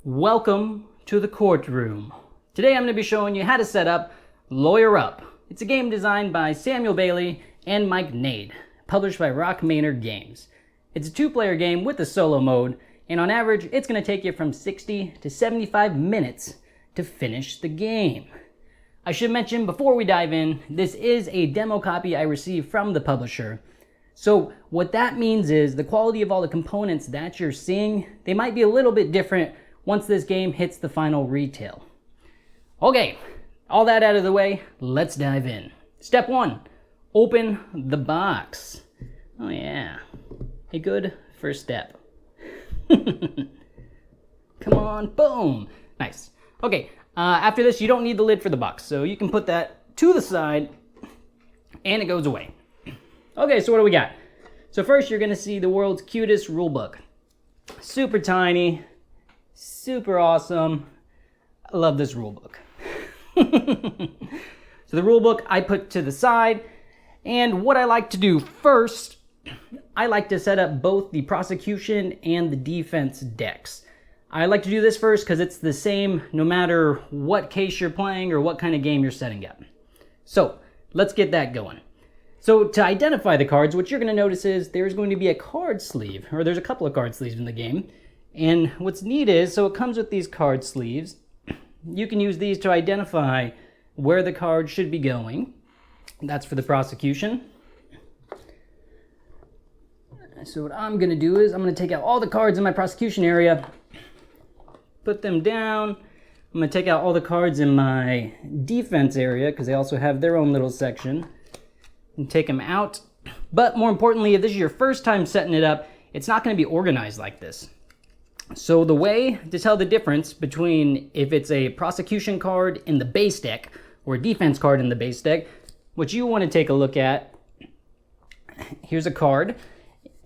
Welcome to the courtroom. Today I'm going to be showing you how to set up Lawyer Up. It's a game designed by Samuel Bailey and Mike Nade, published by Rock Maynard Games. It's a two-player game with a solo mode, and on average it's going to take you from 60 to 75 minutes to finish the game. I should mention before we dive in, this is a demo copy I received from the publisher. So what that means is the quality of all the components that you're seeing, they might be a little bit different once this game hits the final retail. Okay, all that out of the way, let's dive in. Step 1, open the box. Oh yeah, a good first step. Come on, boom. Nice. Okay, after this you don't need the lid for the box, so you can put that to the side and it goes away. Okay, so what do we got? So first you're gonna see the world's cutest rulebook. Super tiny, super awesome. I love this rulebook. So the rulebook I put to the side, and what I like to do first, I like to set up both the prosecution and the defense decks. I like to do this first because it's the same no matter what case you're playing or what kind of game you're setting up. So let's get that going. So to identify the cards, what you're going to notice is there's going to be a card sleeve, or there's a couple of card sleeves in the game. And what's neat is, so it comes with these card sleeves. You can use these to identify where the card should be going. That's for the prosecution. So what I'm going to do is I'm going to take out all the cards in my prosecution area, put them down. I'm going to take out all the cards in my defense area because they also have their own little section, and take them out. But more importantly, if this is your first time setting it up, it's not going to be organized like this. So the way to tell the difference between if it's a prosecution card in the base deck or a defense card in the base deck, what you want to take a look at, here's a card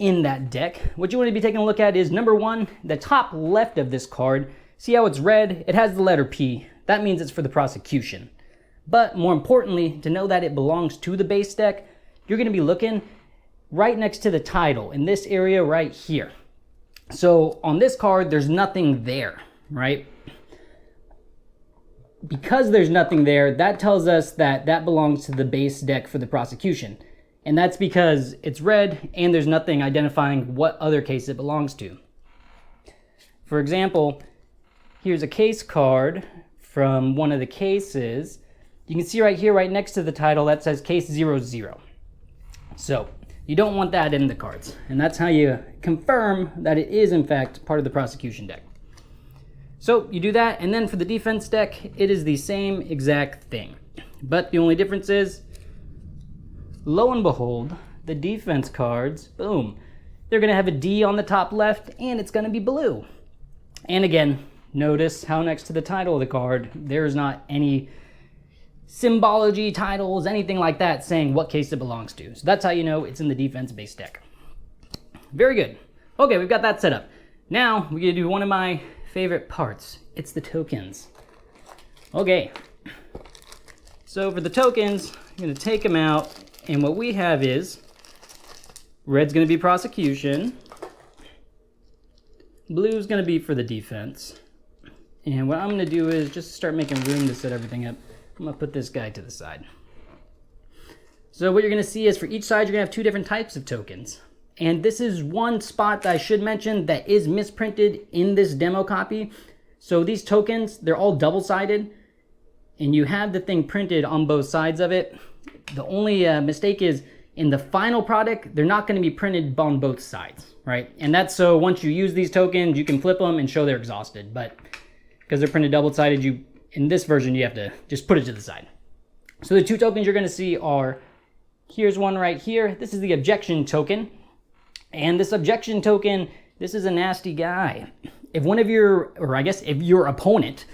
in that deck. What you want to be taking a look at is number 1, the top left of this card. See how it's red? It has the letter P. That means it's for the prosecution. But more importantly, to know that it belongs to the base deck, you're going to be looking right next to the title in this area right here. So on this card, there's nothing there, right? Because there's nothing there, that tells us that that belongs to the base deck for the prosecution. And that's because it's red and there's nothing identifying what other case it belongs to. For example, here's a case card from one of the cases. You can see right here, right next to the title, that says case 00. So you don't want that in the cards. And that's how you confirm that it is in fact part of the prosecution deck. So you do that, and then for the defense deck, it is the same exact thing. But the only difference is, lo and behold, the defense cards, boom, they're gonna have a D on the top left and it's gonna be blue. And again, notice how next to the title of the card, there's not any symbology, titles, anything like that saying what case it belongs to. So that's how you know it's in the defense base deck. Very good. Okay, we've got that set up. Now we're gonna do one of my favorite parts. It's the tokens. Okay. So for the tokens, I'm gonna take them out, and what we have is red's gonna be prosecution, blue's gonna be for the defense, and what I'm gonna do is just start making room to set everything up. I'm gonna put this guy to the side. So what you're gonna see is for each side, you're gonna have 2 different types of tokens. And this is one spot that I should mention that is misprinted in this demo copy. So these tokens, they're all double-sided, and you have the thing printed on both sides of it. The only mistake is in the final product, they're not gonna be printed on both sides, right? And that's so once you use these tokens, you can flip them and show they're exhausted. But because they're printed double-sided, in this version, you have to just put it to the side. So the 2 tokens you're gonna see are, here's one right here. This is the objection token. And this objection token, this is a nasty guy. If one of your, or I guess if your opponent,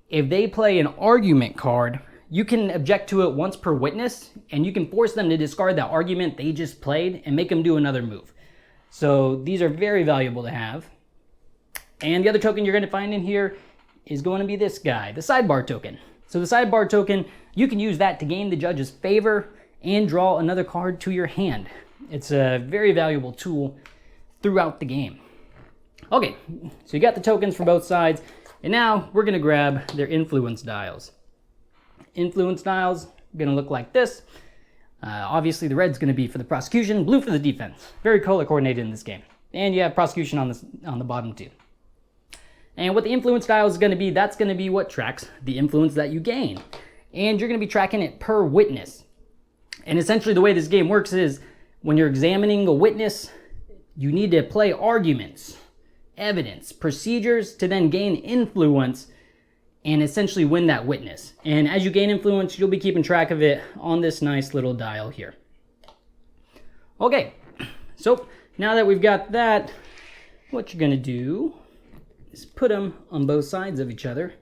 if they play an argument card, you can object to it once per witness, and you can force them to discard that argument they just played and make them do another move. So these are very valuable to have. And the other token you're gonna find in here is going to be this guy, the sidebar token. So the sidebar token, you can use that to gain the judge's favor and draw another card to your hand. It's a very valuable tool throughout the game. Okay, so you got the tokens for both sides. And now we're gonna grab their influence dials. Influence dials are gonna look like this. Obviously the red's gonna be for the prosecution, blue for the defense. Very color coordinated in this game. And you have prosecution on the bottom too. And what the influence dial is gonna be, that's gonna be what tracks the influence that you gain. And you're gonna be tracking it per witness. And essentially the way this game works is when you're examining a witness, you need to play arguments, evidence, procedures to then gain influence and essentially win that witness. And as you gain influence, you'll be keeping track of it on this nice little dial here. Okay, so now that we've got that, what you're gonna do is put them on both sides of each other.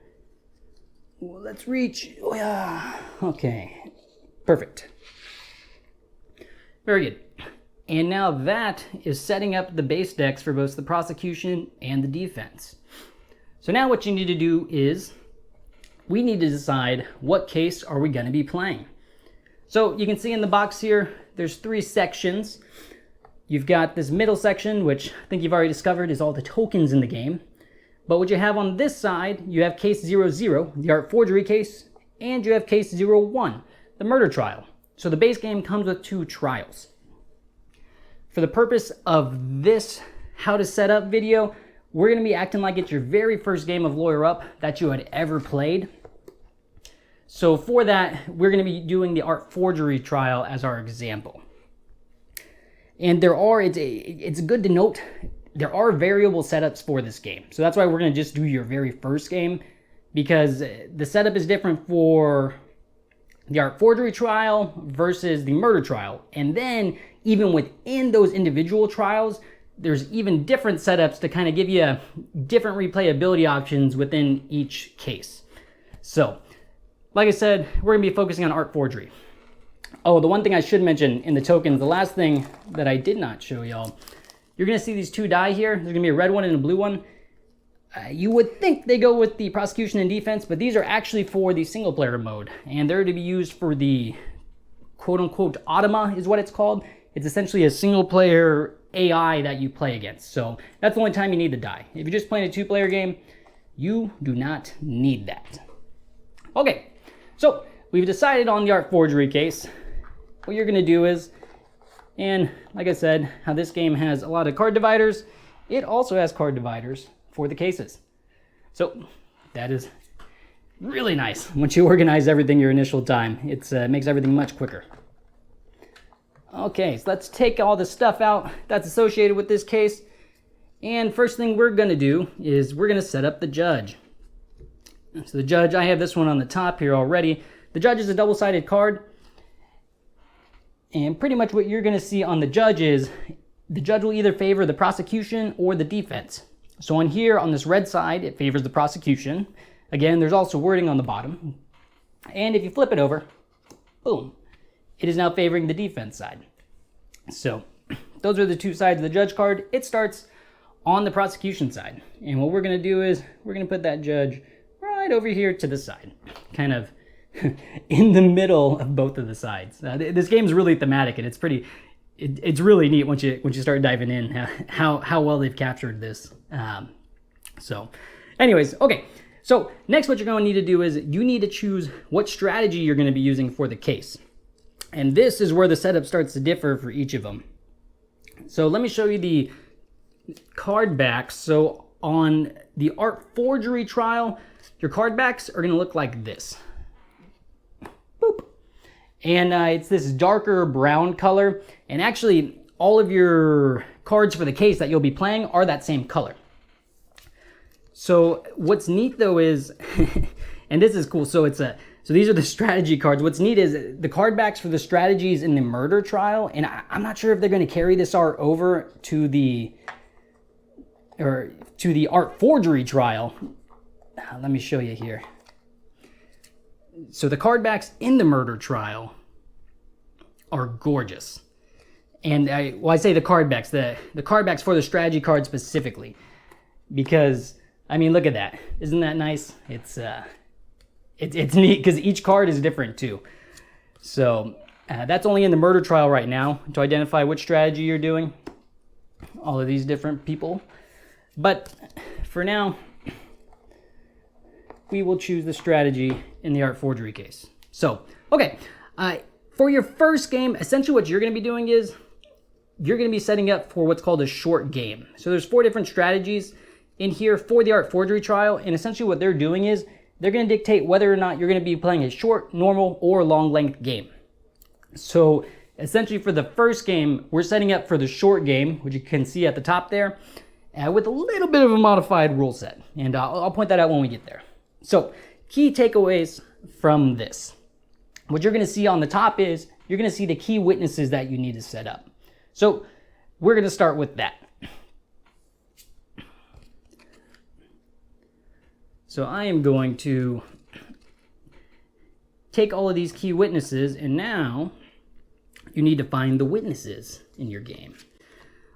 Well, let's reach, oh yeah, okay, perfect. Very good. And now that is setting up the base decks for both the prosecution and the defense. So now what you need to do is, we need to decide what case are we going to be playing. So you can see in the box here, there's 3 sections. You've got this middle section, which I think you've already discovered is all the tokens in the game. But what you have on this side, you have case 00, the art forgery case, and you have case 01, the murder trial. So the base game comes with 2 trials. For the purpose of this how to set up video, we're going to be acting like it's your very first game of Lawyer Up that you had ever played. So for that, we're going to be doing the Art Forgery Trial as our example. And it's good to note, there are variable setups for this game. So that's why we're going to just do your very first game, because the setup is different for the Art Forgery Trial versus the murder trial. And then even within those individual trials, there's even different setups to kind of give you different replayability options within each case. So, like I said, we're gonna be focusing on art forgery. Oh, the one thing I should mention in the tokens, the last thing that I did not show y'all, you're gonna see these 2 die here. There's gonna be a red one and a blue one. You would think they go with the prosecution and defense, but these are actually for the single player mode, and they're to be used for the quote-unquote automa is what it's called. It's essentially a single player AI that you play against. So that's the only time you need to die. If you're just playing a 2-player game, you do not need that. Okay, so we've decided on the art forgery case. What you're gonna do is, and like I said, how this game has a lot of card dividers, it also has card dividers for the cases. So that is really nice. Once you organize everything your initial time, it makes everything much quicker. Okay, so let's take all the stuff out that's associated with this case. And first thing we're gonna do is we're gonna set up the judge. So the judge, I have this one on the top here already. The judge is a double-sided card. And pretty much what you're gonna see on the judge is, the judge will either favor the prosecution or the defense. So on here, on this red side, it favors the prosecution. Again, there's also wording on the bottom. And if you flip it over, boom, it is now favoring the defense side. So those are the 2 sides of the judge card. It starts on the prosecution side. And what we're gonna do is, we're gonna put that judge right over here to the side, kind of in the middle of both of the sides. This game's really thematic, and it's really neat once you start diving in how well they've captured this. So anyways, okay. So next what you're going to need to do is you need to choose what strategy you're going to be using for the case. And this is where the setup starts to differ for each of them. So let me show you the card backs. So on the art forgery trial, your card backs are going to look like this. Boop. And it's this darker brown color. And actually, all of your cards for the case that you'll be playing are that same color. So what's neat though is, and this is cool, so these are the strategy cards. What's neat is the card backs for the strategies in the murder trial, and I'm not sure if they're going to carry this art over to the art forgery trial. Let me show you here. So the card backs in the murder trial are gorgeous. And I say the card backs, the card backs for the strategy card specifically, because I mean, look at that. Isn't that nice? It's neat because each card is different too. So that's only in the murder trial right now to identify which strategy you're doing. All of these different people. But for now, we will choose the strategy in the art forgery case. So, okay, for your first game, essentially what you're going to be doing is you're going to be setting up for what's called a short game. So there's 4 different strategies in here for the art forgery trial, and essentially what they're doing is they're going to dictate whether or not you're going to be playing a short, normal, or long length game. So essentially for the first game, we're setting up for the short game, which you can see at the top there, with a little bit of a modified rule set. And I'll point that out when we get there. So key takeaways from this. What you're going to see on the top is you're going to see the key witnesses that you need to set up. So we're going to start with that. So I am going to take all of these key witnesses, and now you need to find the witnesses in your game.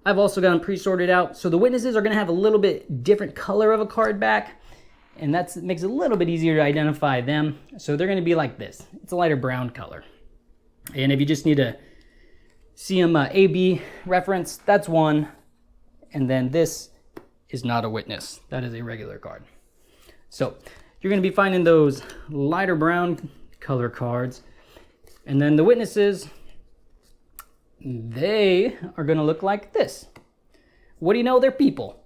I've also got them pre-sorted out. So the witnesses are going to have a little bit different color of a card back, and that makes it a little bit easier to identify them. So they're going to be like this. It's a lighter brown color. And if you just need to see them A-B reference, that's one. And then this is not a witness. That is a regular card. So you're going to be finding those lighter brown color cards. And then the witnesses, they are going to look like this. What do you know? They're people.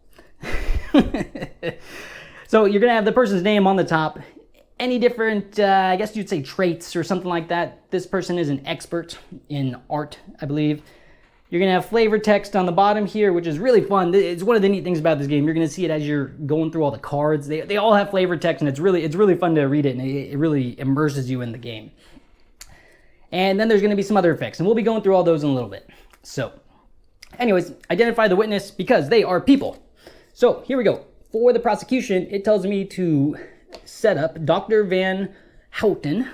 So you're going to have the person's name on the top. Any different, I guess you'd say traits or something like that. This person is an expert in art, I believe. You're going to have flavor text on the bottom here, which is really fun. It's one of the neat things about this game. You're going to see it as you're going through all the cards. They all have flavor text, and it's really fun to read it, and it really immerses you in the game. And then there's going to be some other effects, and we'll be going through all those in a little bit. So, anyways, identify the witness because they are people. So, here we go. For the prosecution, it tells me to set up Dr. Van Houten.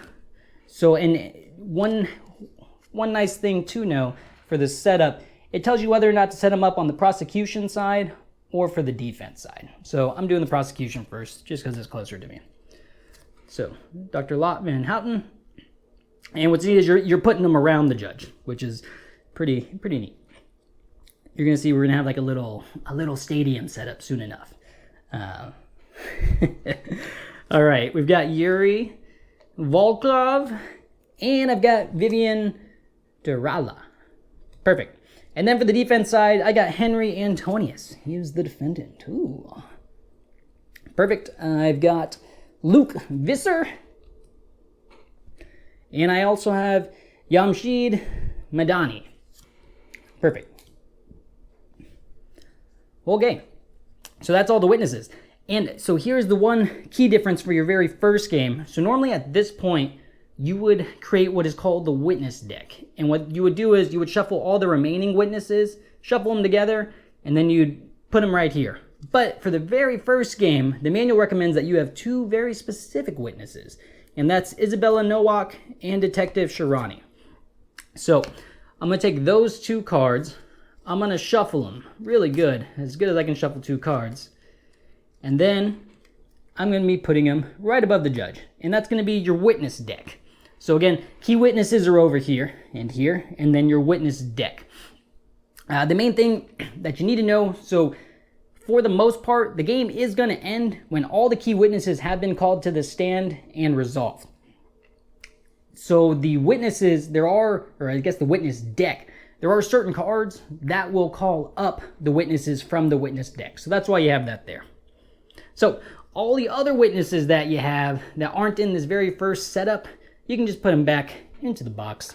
So, and one nice thing to know for the setup, it tells you whether or not to set them up on the prosecution side or for the defense side. So I'm doing the prosecution first, just because it's closer to me. So Dr. Lot Van Houten, and what's neat is you're putting them around the judge, which is pretty neat. You're gonna see we're gonna have like a little stadium set up soon enough. All right, we've got Yuri Volkov, and I've got Vivian Durala. Perfect. And then for the defense side, I got Henry Antonius. He is the defendant. Ooh. Perfect. I've got Luke Visser. And I also have Yamshid Madani. Perfect. Okay. So that's all the witnesses. And so here's the one key difference for your very first game. So normally at this point, you would create what is called the witness deck. And what you would do is you would shuffle all the remaining witnesses, shuffle them together, and then you'd put them right here. But for the very first game, the manual recommends that you have 2 very specific witnesses, and that's Isabella Nowak and Detective Shirani. So I'm going to take those 2 cards, I'm going to shuffle them really good as I can shuffle 2 cards, and then I'm going to be putting them right above the judge, and that's going to be your witness deck. So again, key witnesses are over here, and then your witness deck. The main thing that you need to know, so for the most part, the game is going to end when all the key witnesses have been called to the stand and resolved. So the witnesses, the witness deck, there are certain cards that will call up the witnesses from the witness deck. So that's why you have that there. So all the other witnesses that you have that aren't in this very first setup, you can just put them back into the box.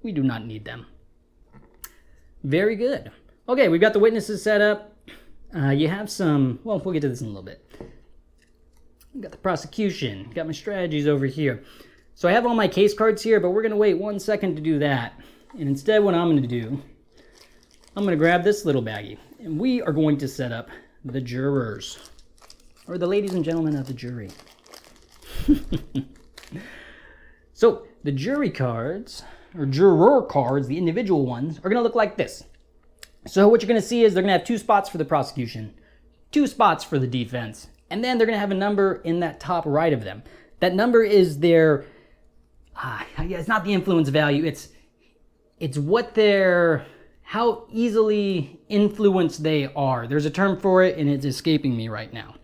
We do not need them. Very good. Okay, we've got the witnesses set up. You have some, well, we'll get to this in a little bit. We've got the prosecution. Got my strategies over here. So I have all my case cards here, but we're going to wait 1 second to do that. And instead what I'm going to do, I'm going to grab this little baggie. And we are going to set up the jurors. Or the ladies and gentlemen of the jury. So the jury cards, or juror cards, the individual ones, are going to look like this. So what you're going to see is they're going to have 2 spots for the prosecution, 2 spots for the defense, and then they're going to have a number in that top right of them. That number is their, it's not the influence value, it's what their, how easily influenced they are. There's a term for it, and it's escaping me right now.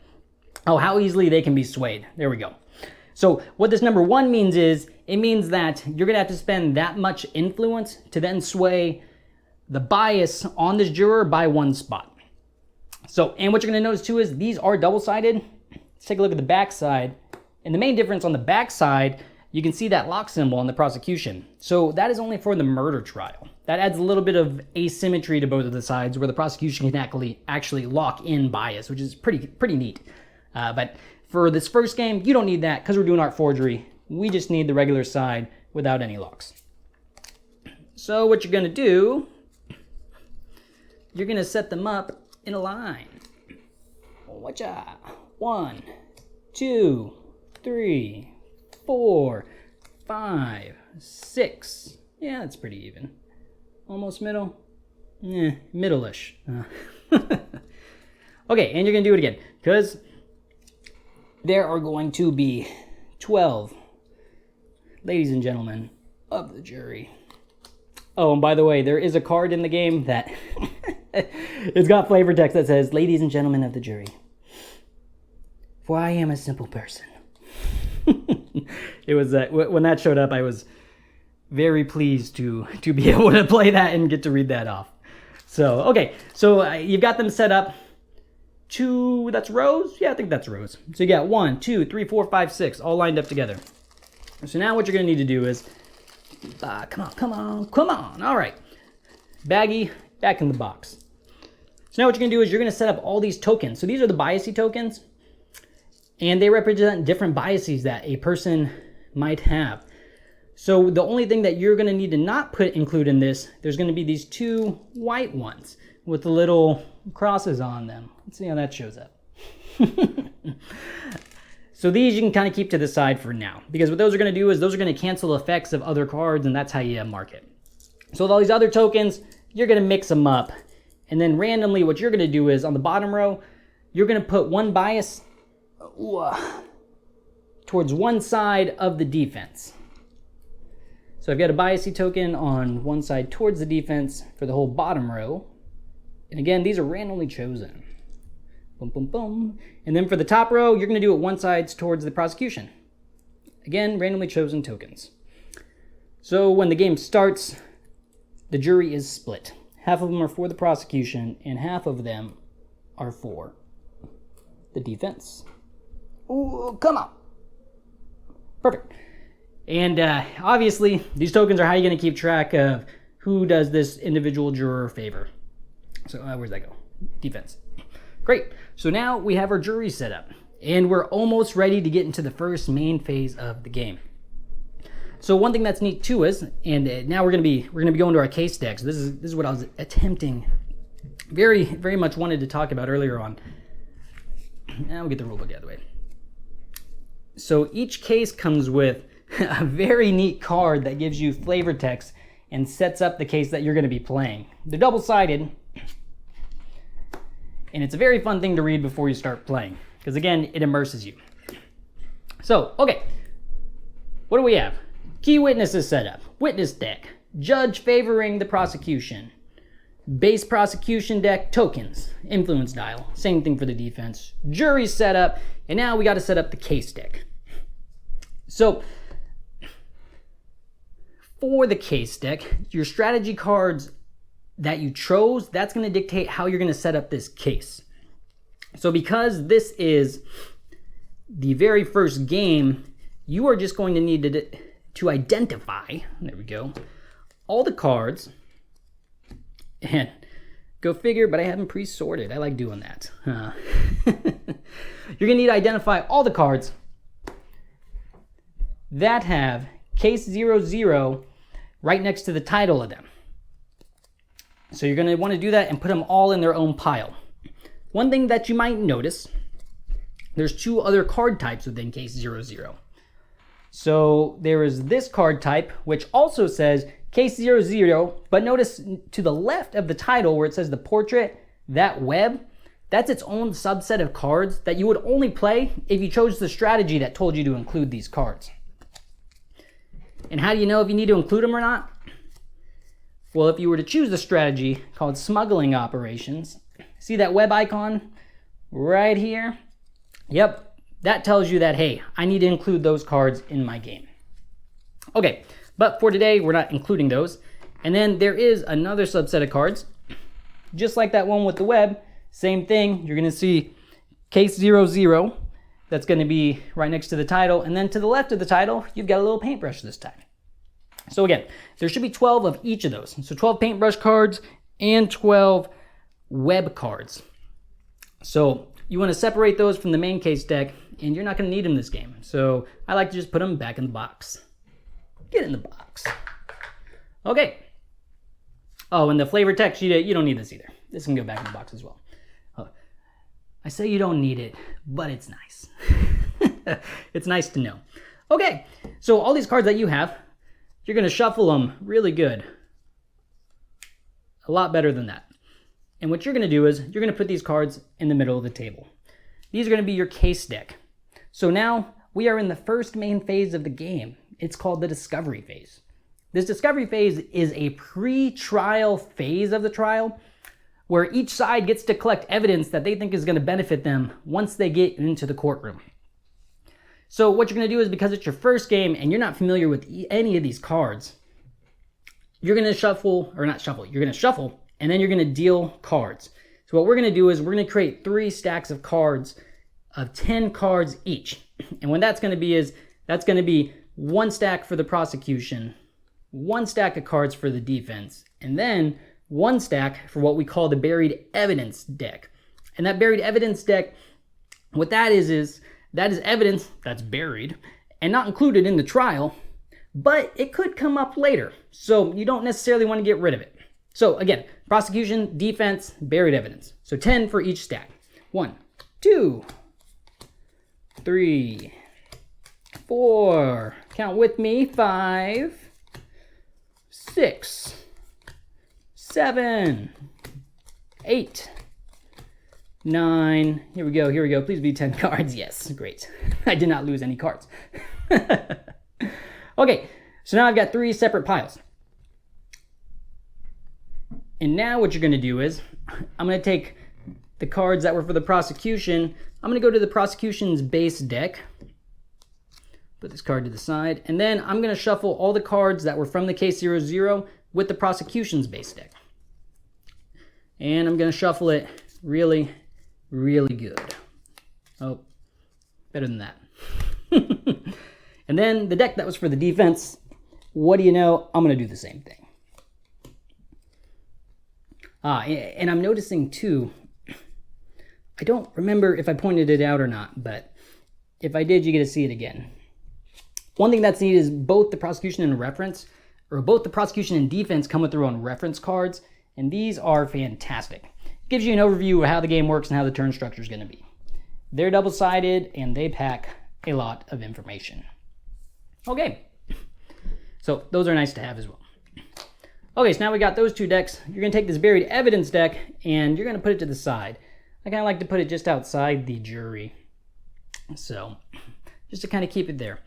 Oh, how easily they can be swayed. There we go. So what this number 1 means is, it means that you're going to have to spend that much influence to then sway the bias on this juror by 1 spot. So, and what you're going to notice too is these are double-sided. Let's take a look at the back side. And the main difference on the back side, you can see that lock symbol on the prosecution. So that is only for the murder trial. That adds a little bit of asymmetry to both of the sides where the prosecution can actually lock in bias, which is pretty neat. But for this first game, you don't need that because we're doing art forgery. We just need the regular side without any locks. So what you're going to do, you're going to set them up in a line. Watcha. 1, 2, 3, 4, 5, 6. Yeah, that's pretty even. Almost middle. Middle-ish. Okay, and you're going to do it again because there are going to be 12 ladies and gentlemen of the jury. Oh, and by the way, there is a card in the game that it's got flavor text that says, "Ladies and gentlemen of the jury, for I am a simple person." It was when that showed up, I was very pleased to be able to play that and get to read that off. So, okay, so you've got them set up. 2, that's rows? Yeah, I think that's rows. So you got 1, 2, 3, 4, 5, 6, all lined up together. So now what you're going to need to do is, come on. All right. Baggie, back in the box. So now what you're going to do is you're going to set up all these tokens. So these are the biasy tokens, and they represent different biases that a person might have. So the only thing that you're going to need to not include in this, there's going to be these 2 white ones with the little crosses on them. Let's see how that shows up. So these you can kind of keep to the side for now, because what those are going to do is those are going to cancel effects of other cards, and that's how you mark it. So with all these other tokens, you're going to mix them up, and then randomly what you're going to do is on the bottom row, you're going to put one bias towards one side of the defense. So I've got a biasy token on one side towards the defense for the whole bottom row. And again, these are randomly chosen. Boom, boom, boom. And then for the top row, you're going to do it one side towards the prosecution. Again, randomly chosen tokens. So when the game starts, the jury is split. Half of them are for the prosecution, and half of them are for the defense. Ooh, come on. Perfect. And obviously, these tokens are how you're going to keep track of who does this individual juror a favor. So where's that go? Defense. Great. So now we have our jury set up, and we're almost ready to get into the first main phase of the game. So one thing that's neat too is, and now we're gonna be going to our case deck. So this is what I was attempting, very much wanted to talk about earlier on. Now we'll get the rulebook out of the way. So each case comes with a very neat card that gives you flavor text and sets up the case that you're going to be playing. They're double-sided, and it's a very fun thing to read before you start playing, because again, it immerses you. So, okay, what do we have? Key witnesses set up, witness deck, judge favoring the prosecution, base prosecution deck, tokens, influence dial, same thing for the defense, jury set up, and now we got to set up the case deck. So, for the case deck, your strategy cards that you chose, that's going to dictate how you're going to set up this case. So because this is the very first game, you are just going to need to identify, there we go, all the cards, and go figure, but I haven't pre-sorted. I like doing that. You're going to need to identify all the cards that have case 00 right next to the title of them. So you're going to want to do that and put them all in their own pile. One thing that you might notice, there's 2 other card types within case 00. So there is this card type, which also says case 00, but notice to the left of the title where it says the portrait, that web, that's its own subset of cards that you would only play if you chose the strategy that told you to include these cards. And how do you know if you need to include them or not? Well, if you were to choose the strategy called smuggling operations, see that web icon right here? Yep, that tells you that, hey, I need to include those cards in my game. Okay, but for today, we're not including those. And then there is another subset of cards, just like that one with the web. Same thing, you're gonna see case 00, that's gonna be right next to the title. And then to the left of the title, you've got a little paintbrush this time. So again, there should be 12 of each of those. So 12 paintbrush cards and 12 web cards. So you want to separate those from the main case deck, and you're not going to need them this game. So I like to just put them back in the box. Get in the box. Okay. Oh, and the flavor text, you don't need this either. This can go back in the box as well. Oh, I say you don't need it, but it's nice. It's nice to know. Okay, so all these cards that you have, you're going to shuffle them really good. A lot better than that. And what you're going to do is you're going to put these cards in the middle of the table. These are going to be your case deck. So now we are in the first main phase of the game. It's called the discovery phase. This discovery phase is a pre-trial phase of the trial where each side gets to collect evidence that they think is going to benefit them once they get into the courtroom. So what you're going to do is, because it's your first game and you're not familiar with any of these cards, you're going to shuffle, or not shuffle, you're going to shuffle, and then you're going to deal cards. So what we're going to do is we're going to create 3 stacks of cards of 10 cards each. And what that's going to be is, that's going to be 1 stack for the prosecution, 1 stack of cards for the defense, and then 1 stack for what we call the buried evidence deck. And that buried evidence deck, what that is that is evidence that's buried and not included in the trial, but it could come up later. So you don't necessarily want to get rid of it. So again, prosecution, defense, buried evidence. So 10 for each stack. 1, 2, 3, 4, count with me, 5, 6, 7, 8, 9, here we go, please be 10 cards, yes, great. I did not lose any cards. Okay, so now I've got 3 separate piles. And now what you're gonna do is, I'm gonna take the cards that were for the prosecution, I'm gonna go to the prosecution's base deck, put this card to the side, and then I'm gonna shuffle all the cards that were from the case 00 with the prosecution's base deck. And I'm gonna shuffle it really, really good. Oh, better than that. And then the deck that was for the defense, what do you know? I'm gonna do the same thing. And I'm noticing too, I don't remember if I pointed it out or not, but if I did, you get to see it again. One thing that's neat is both the prosecution and reference, or both the prosecution and defense come with their own reference cards, and these are fantastic. It gives you an overview of how the game works and how the turn structure is going to be. They're double-sided, and they pack a lot of information. Okay, so those are nice to have as well. Okay, so now we got those 2 decks. You're going to take this buried evidence deck, and you're going to put it to the side. I kind of like to put it just outside the jury. So, just to kind of keep it there.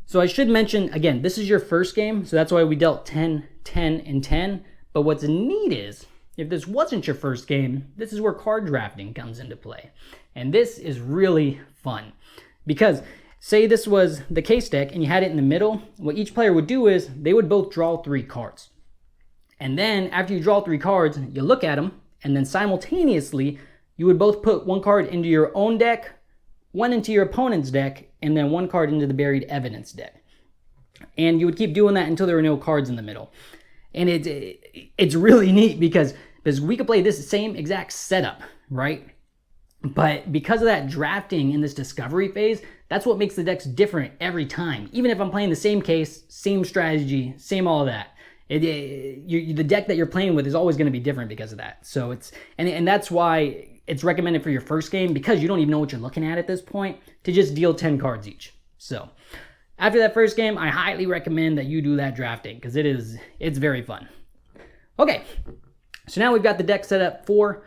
So I should mention, again, this is your first game, so that's why we dealt 10, 10, and 10. But what's neat is, if this wasn't your first game, this is where card drafting comes into play. And this is really fun. Because, say this was the case deck, and you had it in the middle, what each player would do is, they would both draw 3 cards. And then, after you draw 3 cards, you look at them, and then simultaneously, you would both put 1 card into your own deck, 1 into your opponent's deck, and then 1 card into the buried evidence deck. And you would keep doing that until there were no cards in the middle. And it's really neat because we could play this same exact setup, right? But because of that drafting in this discovery phase, that's what makes the decks different every time. Even if I'm playing the same case, same strategy, same all of that. The deck that you're playing with is always going to be different because of that. So and that's why it's recommended for your first game, because you don't even know what you're looking at this point, to just deal 10 cards each. So after that first game, I highly recommend that you do that drafting, because it's very fun. Okay, so now we've got the deck set up for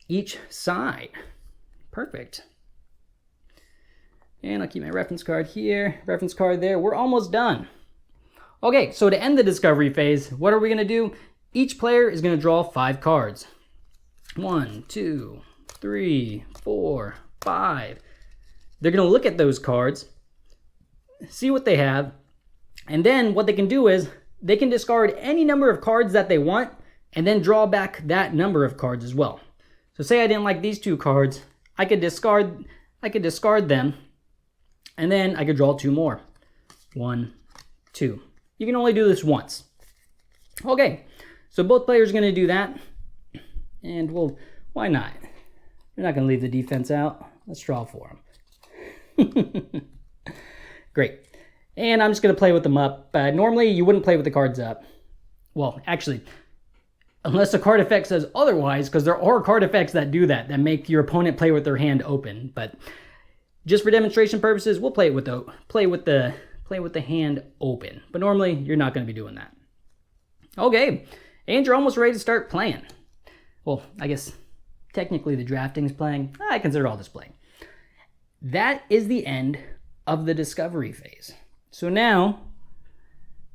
each side. Perfect. And I'll keep my reference card here, reference card there. We're almost done. Okay, so to end the discovery phase, what are we going to do? Each player is going to draw 5 cards. 1, 2, 3, 4, 5, they're going to look at those cards, see what they have, and then what they can do is they can discard any number of cards that they want and then draw back that number of cards as well. So say I didn't like these 2 cards, I could discard them, and then I could draw 2 more. 1, 2. You can only do this once. Okay, so both players are going to do that, and well, why not? We're not going to leave the defense out. Let's draw for them. Great. And I'm just going to play with them up. Normally, you wouldn't play with the cards up. Well, actually, unless a card effect says otherwise, because there are card effects that do that make your opponent play with their hand open. But just for demonstration purposes, we'll play with the hand open. But normally, you're not going to be doing that. Okay, and you're almost ready to start playing. Well, I guess technically the drafting's playing. I consider all this playing. That is the end of the discovery phase. So now,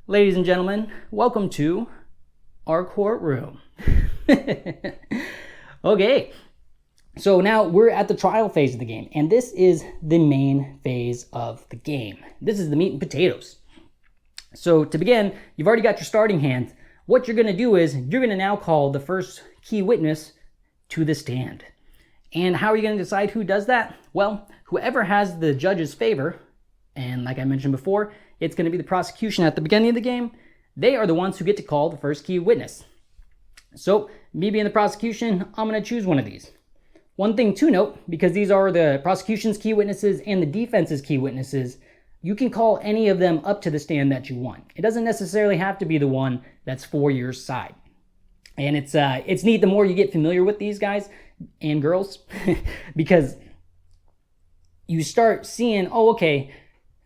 ladies and gentlemen, welcome to our courtroom. Okay, so now we're at the trial phase of the game, and this is the main phase of the game. This is the meat and potatoes. So to begin, you've already got your starting hand. What you're going to do is you're going to now call the first key witness to the stand. And how are you going to decide who does that? Well, whoever has the judge's favor, and like I mentioned before, it's going to be the prosecution at the beginning of the game. They are the ones who get to call the first key witness. So, me being the prosecution, I'm going to choose one of these. One thing to note, because these are the prosecution's key witnesses and the defense's key witnesses, you can call any of them up to the stand that you want. It doesn't necessarily have to be the one that's for your side. And it's neat the more you get familiar with these guys and girls, because you start seeing, oh, okay,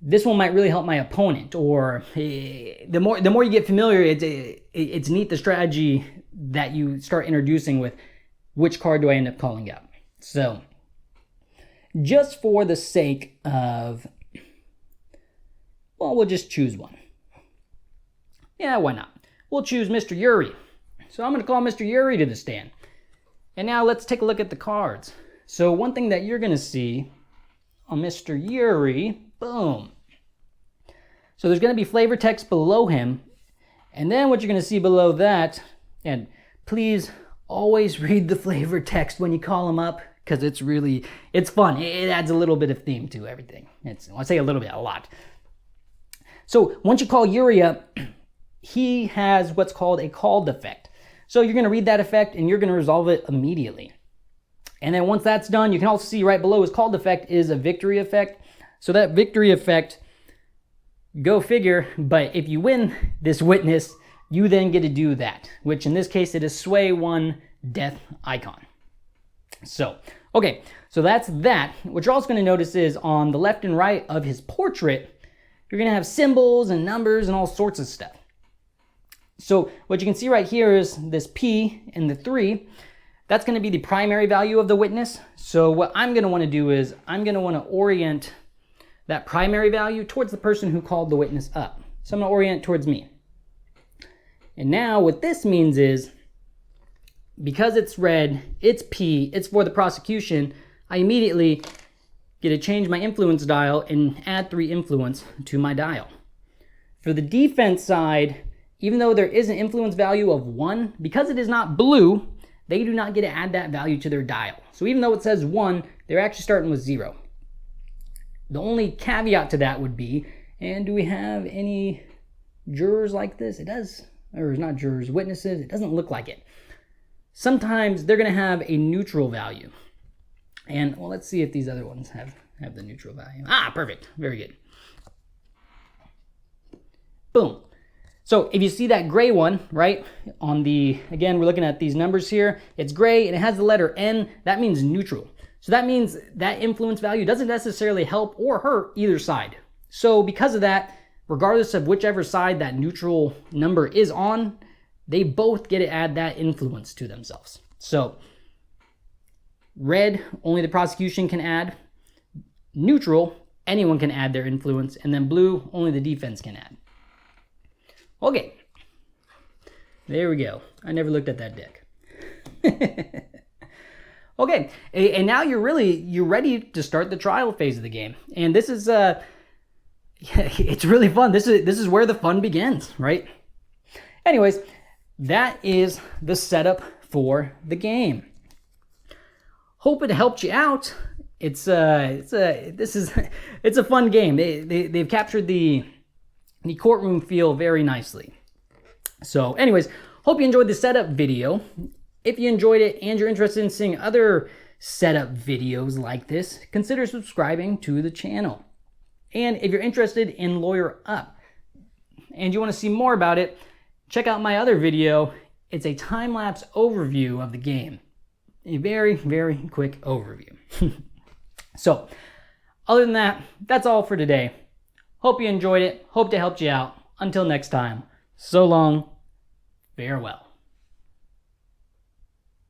this one might really help my opponent, or the more you get familiar, it's neat the strategy that you start introducing with which card do I end up calling up. So, just for the sake of, well, we'll just choose one. Yeah, why not? We'll choose Mr. Yuri. So I'm going to call Mr. Yuri to the stand. And now let's take a look at the cards. So one thing that you're going to see on Mr. Yuri, boom. So there's going to be flavor text below him. And then what you're going to see below that, and please always read the flavor text when you call him up, because it's fun. It adds a little bit of theme to everything. I say a little bit, a lot. So once you call Yuri up, he has what's called a called effect. So you're going to read that effect and you're going to resolve it immediately. And then once that's done, you can also see right below his called effect is a victory effect. So that victory effect, go figure, but if you win this witness, you then get to do that, which in this case it is sway one death icon. So, okay, so that's that. What you're also going to notice is on the left and right of his portrait, you're going to have symbols and numbers and all sorts of stuff. So what you can see right here is this P and the 3. That's going to be the primary value of the witness. So what I'm going to want to do is I'm going to want to orient that primary value towards the person who called the witness up. So I'm going to orient towards me. And now what this means is, because it's red, it's P, it's for the prosecution, I immediately get to change my influence dial and add 3 influence to my dial. For the defense side, even though there is an influence value of 1, because it is not blue, they do not get to add that value to their dial. So even though it says 1, they're actually starting with 0. The only caveat to that would be, and do we have any jurors like this? It does, or not jurors, witnesses, it doesn't look like it. Sometimes they're going to have a neutral value. And, well, let's see if these other ones have the neutral value. Ah, perfect. Very good. Boom. So if you see that gray one, right, on the, again, we're looking at these numbers here, it's gray and it has the letter N, that means neutral. So that means that influence value doesn't necessarily help or hurt either side. So because of that, regardless of whichever side that neutral number is on, they both get to add that influence to themselves. So red, only the prosecution can add. Neutral, anyone can add their influence. And then blue, only the defense can add. Okay, there we go. I never looked at that deck. Okay, and now you're ready to start the trial phase of the game. And this is it's really fun. This is where the fun begins, right? Anyways, that is the setup for the game. Hope it helped you out. It's a fun game. They've captured the courtroom feel very nicely. So anyways, hope you enjoyed the setup video. If you enjoyed it and you're interested in seeing other setup videos like this, consider subscribing to the channel. And if you're interested in Lawyer Up and you want to see more about it, check out my other video. It's a time-lapse overview of the game. A very, very quick overview. So, other than that, that's all for today. Hope you enjoyed it. Hope to help you out. Until next time, so long, farewell.